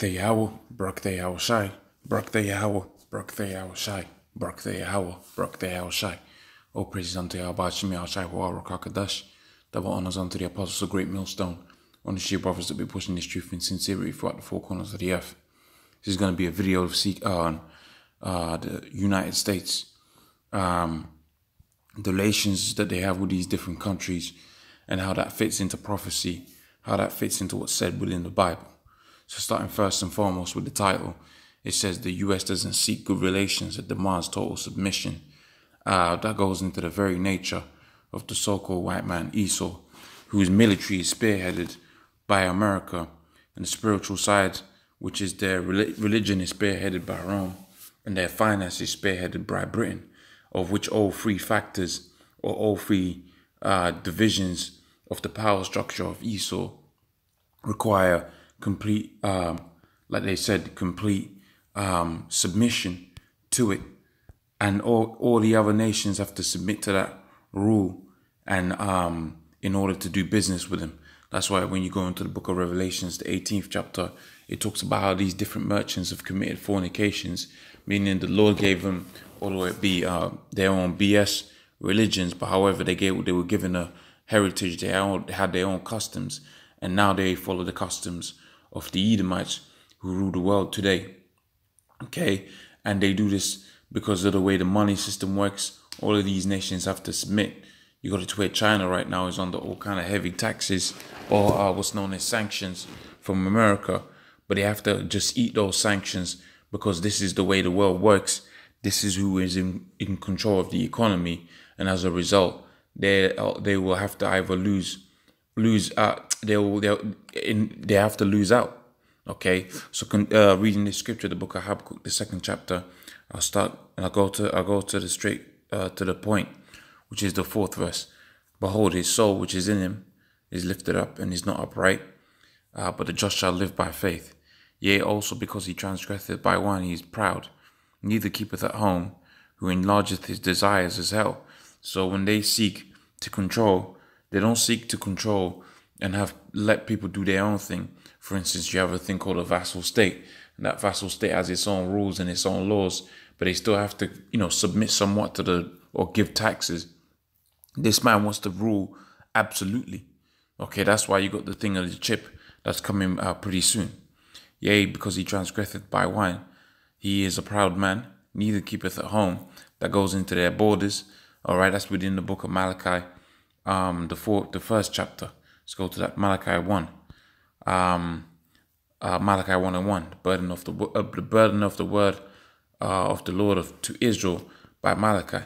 the Yahweh, Barak the Yahweh Shai, Barak the Yahweh, Barak the Yahweh Shai, Barak the Yahweh, Barak the Yahweh Shai. All praises unto Yahweh Shai, Shai, Rakakadash. Double honors unto the apostles of Great Millstone. On the sheer brothers that be pushing this truth in sincerity throughout the four corners of the earth. This is going to be a video on the United States, the relations that they have with these different countries, and how that fits into prophecy, how that fits into what's said within the Bible. So starting first and foremost with the title, it says the US doesn't seek good relations, it demands total submission. That goes into the very nature of the so-called white man Esau, whose military is spearheaded by America, and the spiritual side, which is their religion, is spearheaded by Rome, and their finances spearheaded by Britain, of which all three factors or all three divisions of the power structure of Esau require complete, like they said, complete submission to it. And all the other nations have to submit to that rule and in order to do business with him. That's why when you go into the book of Revelations, the 18th chapter, it talks about how these different merchants have committed fornications, meaning the Lord gave them, although it be their own BS religions, but however they were given a heritage, they had their own customs, and now they follow the customs of the Edomites who rule the world today. Okay, and they do this because of the way the money system works. All of these nations have to submit. You got to where China right now is under all kind of heavy taxes or what's known as sanctions from America, but they have to just eat those sanctions because this is the way the world works. This is who is in control of the economy, and as a result, they will have to either they have to lose out. Okay, so reading this scripture, the book of Habakkuk, the 2nd chapter, I'll go to the straight to the point, which is the 4th verse. Behold, his soul which is in him is lifted up, and is not upright, but the just shall live by faith. Yea, also because he transgresseth by wine, he is proud, neither keepeth at home, who enlargeth his desires as hell. So when they seek to control, they don't seek to control and let people do their own thing. For instance, you have a thing called a vassal state, and that vassal state has its own rules and its own laws, but they still have to, submit somewhat to or give taxes. This man wants to rule absolutely. Okay, that's why you got the thing of the chip that's coming pretty soon. Yea, because he transgresseth by wine, he is a proud man, neither keepeth at home. That goes into their borders. All right, that's within the book of Malachi, the first chapter. Let's go to that, Malachi 1. Malachi 1:1, the burden of the word of the Lord to Israel by Malachi.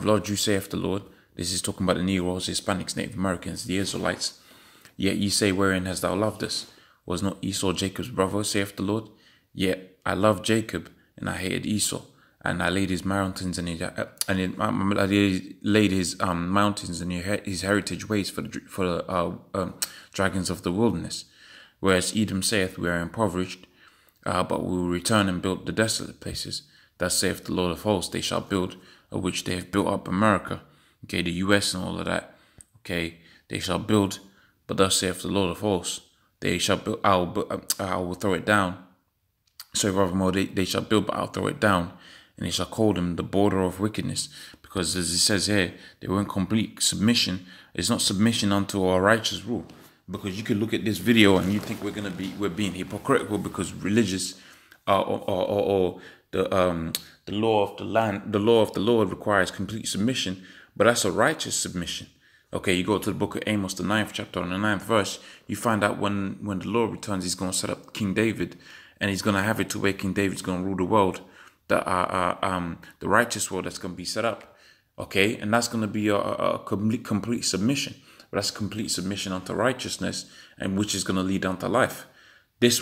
Lord, you saith the Lord. This is talking about the Negroes, Hispanics, Native Americans, the Israelites. Yet ye say, wherein hast thou loved us? Was not Esau Jacob's brother, saith the Lord? Yet I loved Jacob, and I hated Esau, and I laid his mountains and mountains and his heritage waste for the dragons of the wilderness. Whereas Edom saith, we are impoverished, but we will return and build the desolate places. Thus saith the Lord of hosts, they shall build, of which they have built up America. Okay, the US and all of that. Okay, they shall build, but thus saith the Lord of hosts, they shall build, I will throw it down. So furthermore, they shall build, but I'll throw it down. And they shall call them the border of wickedness. Because as it says here, they were in complete submission. It's not submission unto a righteous rule. Because you could look at this video and you think we're being hypocritical because religious or the law of the land, the law of the Lord requires complete submission, but that's a righteous submission. Okay, you go to the book of Amos, the 9th chapter, and the 9th verse, you find out when the Lord returns, he's going to set up King David, and he's going to have it to where King David's going to rule the world, the righteous world that's going to be set up. Okay, and that's going to be a complete submission. But that's complete submission unto righteousness, and which is going to lead unto life. This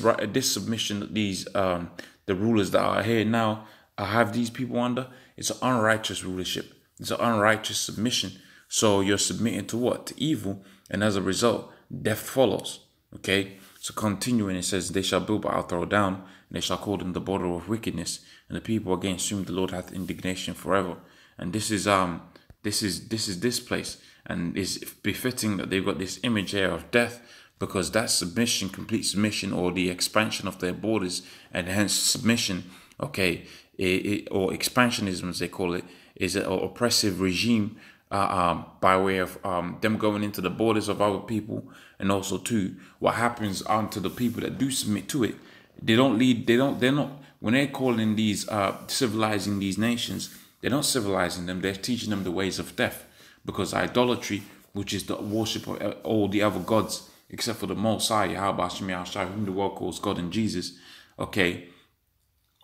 submission, these the rulers that are here now, have these people under. It's an unrighteous rulership. It's an unrighteous submission. So you're submitting to what? To evil, and as a result, death follows. Okay. So continuing, it says, they shall build, but I'll throw down, and they shall call them the border of wickedness, and the people against whom the Lord hath indignation forever. And this is this place. And it's befitting that they've got this image here of death, because that submission, complete submission, or the expansion of their borders, and hence submission, okay, or expansionism as they call it, is an oppressive regime by way of them going into the borders of other people. And also too, what happens onto the people that do submit to it, they're not, when they're calling these civilizing these nations, they're not civilizing them, they're teaching them the ways of death. Because idolatry, which is the worship of all the other gods except for the Most High, Yahweh Shem Yahushua, whom the world calls God and Jesus, okay,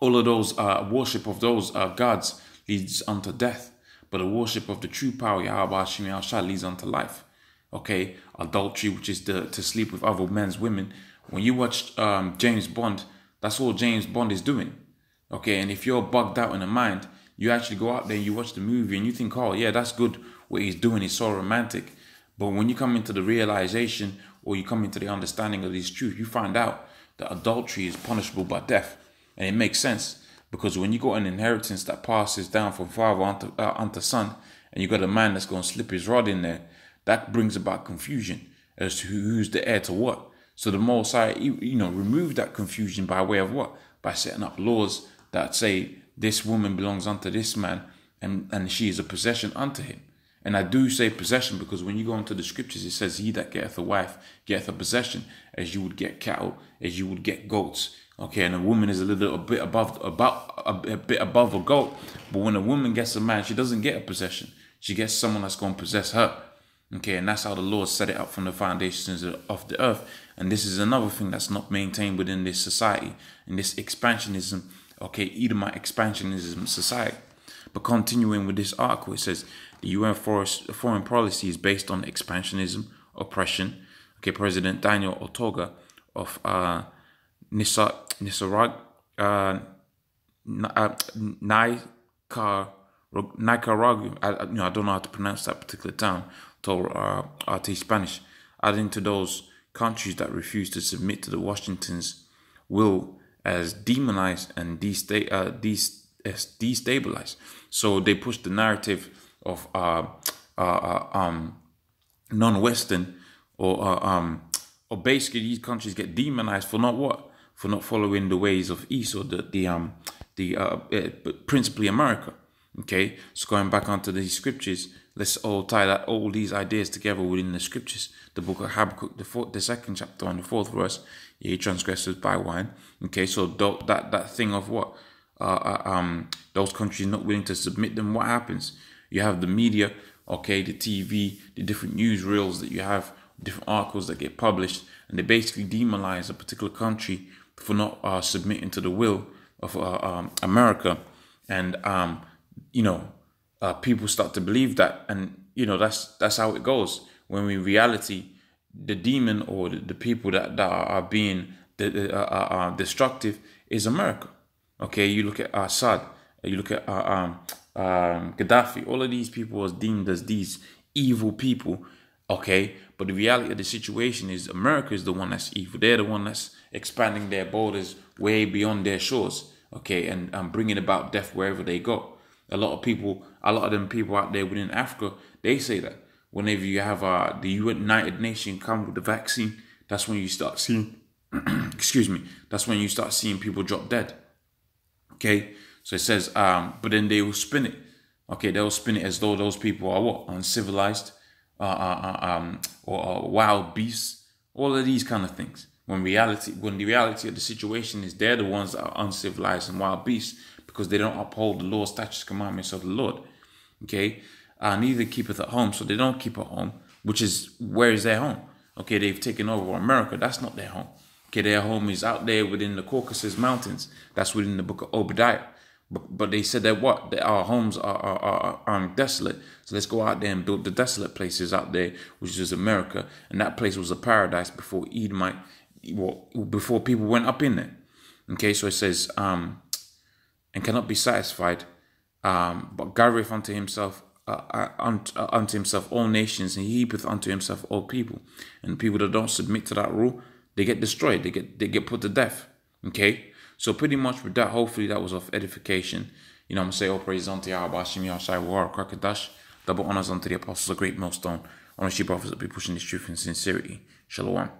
all of those worship of those gods leads unto death, but the worship of the true power, Yahweh Shem Yahushua, leads unto life. Okay, adultery, which is to sleep with other men's women. When you watch James Bond, that's all James Bond is doing. Okay, and if you're bugged out in the mind, you actually go out there, you watch the movie, and you think, oh yeah, that's good. What he's doing is so romantic. But when you come into the realization, or you come into the understanding of this truth, you find out that adultery is punishable by death. And it makes sense, because when you got an inheritance that passes down from father unto son, and you got a man that's going to slip his rod in there, that brings about confusion as to who's the heir to what. So the Most High, remove that confusion by way of what? By setting up laws that say this woman belongs unto this man, and she is a possession unto him. And I do say possession because when you go into the scriptures, it says, he that getteth a wife getteth a possession, as you would get cattle, as you would get goats. Okay, and a woman is a bit above a goat. But when a woman gets a man, she doesn't get a possession. She gets someone that's going to possess her. Okay, and that's how the Lord set it up from the foundations of the earth. And this is another thing that's not maintained within this society, in this expansionism, okay, Edomite expansionism society. But continuing with this article, it says, the UN foreign policy is based on expansionism, oppression. Okay, President Daniel Ortega of Nicaragua, I don't know how to pronounce that particular town, told RT Spanish, adding to those countries that refuse to submit to the Washington's will as demonize and destabilize. So they push the narrative of non-Western, or basically these countries get demonized for not what? For not following the ways of East, or principally America. Okay, so going back onto these scriptures, let's all tie all these ideas together within the scriptures. The book of Habakkuk, the second chapter on the 4th verse, ye transgressors by wine. Okay, so that thing of what? Those countries not willing to submit them, what happens? You have the media, okay, the TV, the different news reels that you have, different articles that get published, and they basically demonize a particular country for not submitting to the will of America. And people start to believe that, and that's how it goes. When in reality, the demon or the people that are being destructive is America. Okay, you look at Assad, you look at Gaddafi. All of these people was deemed as these evil people. Okay, but the reality of the situation is America is the one that's evil. They're the one that's expanding their borders way beyond their shores. Okay, and bringing about death wherever they go. A lot of them people out there within Africa, they say that whenever you have the United Nations come with the vaccine, that's when you start seeing, that's when you start seeing people drop dead. Okay, so it says, but then they will spin it. Okay, they'll spin it as though those people are what? Uncivilized, or wild beasts, all of these kind of things. When the reality of the situation is they're the ones that are uncivilized and wild beasts, because they don't uphold the law, statutes, commandments of the Lord. Okay, neither keepeth at home, so they don't keep at home, which is, where is their home? Okay, they've taken over America. That's not their home. Okay, their home is out there within the Caucasus Mountains. That's within the book of Obadiah. But they said that what? That our homes are desolate. So let's go out there and build the desolate places out there, which is America. And that place was a paradise before before people went up in there. Okay, so it says, and cannot be satisfied, but gathereth unto himself all nations, and he heapeth unto himself all people. And people that don't submit to that rule, they get destroyed. They get put to death. Okay, so pretty much with that, hopefully that was of edification. I'm gonna say all praise unto Yahweh, Shem Yahushua, War, Krakadash, double honors unto the apostles of GreatMillStone, honor she brothers that be pushing this truth in sincerity. Shalom.